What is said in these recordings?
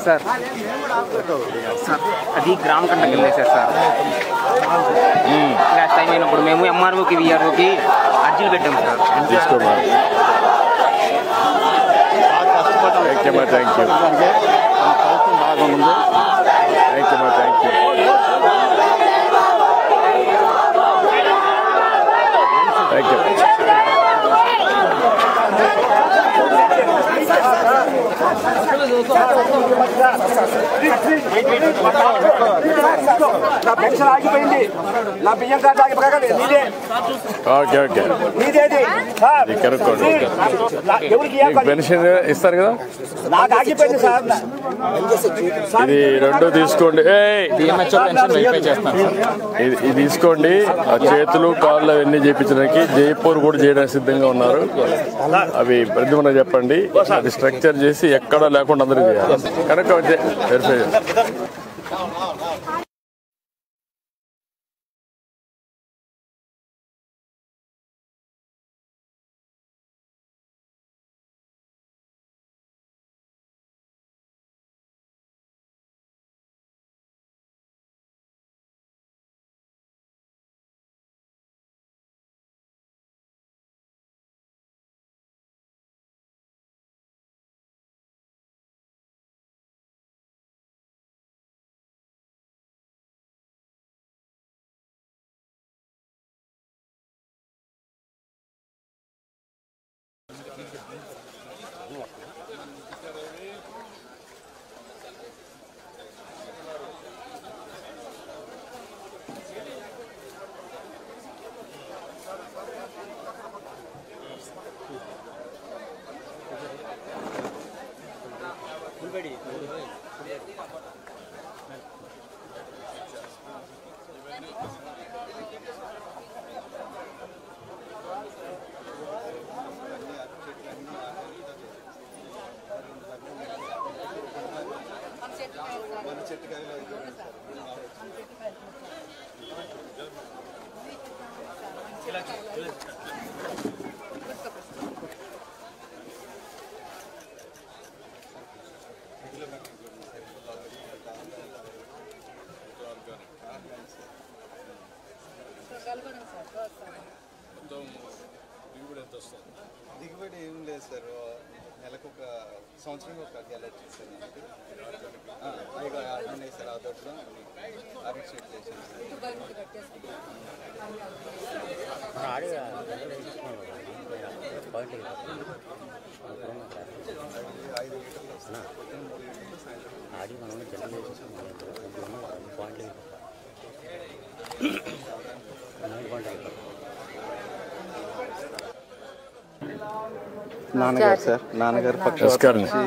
Sir sir అది గ్రామ కంటకి వెళ్ళేసారు sir. Last time అయినప్పుడు మేము ఎంఆర్ఓకి విఆర్ఓకి అర్జీలు పెట్టాము సార్. థ్యాంక్ యూ బాగుంది. Thank you thank you. Thank you. నా పెన్షన్ ఆగిపోయింది, నా బియ్యం కార్డు ఆగిపోయింది. ఓకే ఓకే పెన్షన్ ఇస్తారు కదా, నాకు ఆగిపోయింది సార్. ఇది రెండు తీసుకోండి. ఇది తీసుకోండి. ఆ చేతులు కాళ్ళు అవన్నీ చేయించడానికి జైపూర్ కూడా చేయడానికి సిద్ధంగా ఉన్నారు. అవి ప్రతిమన చెప్పండి. అది స్ట్రక్చర్ చేసి ఎక్కడా లేకుండా అందరూ చేయాలి. కనుక వెరిఫై దిగుబడి ఏం లేదు సార్. నెలకు ఒక సంవత్సరం ఒక గ్యాలరీ సార్. ఉన్నాయి సార్. ఆ తోటలో అరెస్ట్ చేశాను నాన్నగారు సార్. నాన్నగారు పక్షవాతం నుంచి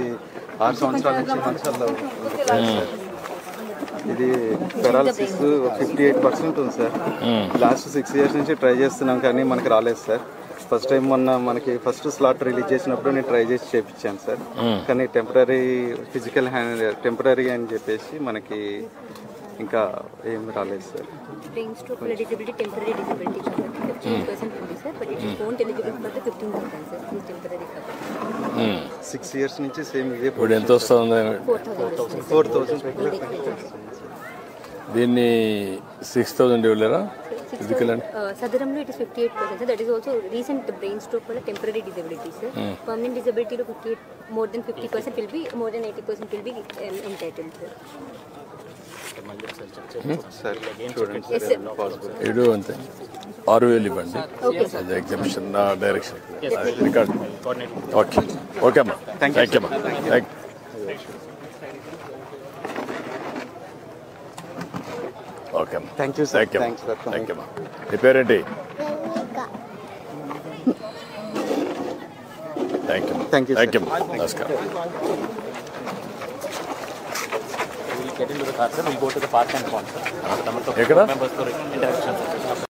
6 సంవత్సరాల నుంచి మంచాల్లో సార్. ఇది పెరాలసిస్ 58% ఉంది సార్. లాస్ట్ 6 years నుంచి ట్రై చేస్తున్నాం కానీ మనకి రాలేదు సార్. ఫస్ట్ టైం మొన్న మనకి ఫస్ట్ స్లాట్ రిలీజ్ చేసినప్పుడు నేను ట్రై చేసి చేయించాను సార్. కానీ టెంపరీ ఫిజికల్ టెంపరీ అని చెప్పేసి మనకి ఇంకా ఏం రాలేదు sir. Brain stroke disability temporary disability కాబట్టి 15% ఉంది sir. But it won't eligible for the 15% sir. ఇది టెంపరీ కాబట్టి 6 years నుంచి సేమ్ ఇదే. ఇప్పుడు ఎంత వస్తుంది? 4,000. దీన్ని 6,000 ఇవ్వలేరా? సదరంలో it is 58% sir. That is also recent brain stroke వల్ల టెంపరీ డిజబిలిటీ సార్. పర్మనెంట్ డిజబిలిటీలో 58 more than 50% will be, more than 80% will be entitled sir. ఇడు అంతే 6,000 ఇవ్వండి. Exhibition direction record. Okay okay అమ్మా. థ్యాంక్ యూ అమ్మా. ఓకే అమ్మా. Thank you sir. Thank you అమ్మా. నీ పేరేంటి? Thank you. థ్యాంక్ యూ నమస్కారం. Get into the car, sir, and go to the park and pond, sir. ఎక్కడ?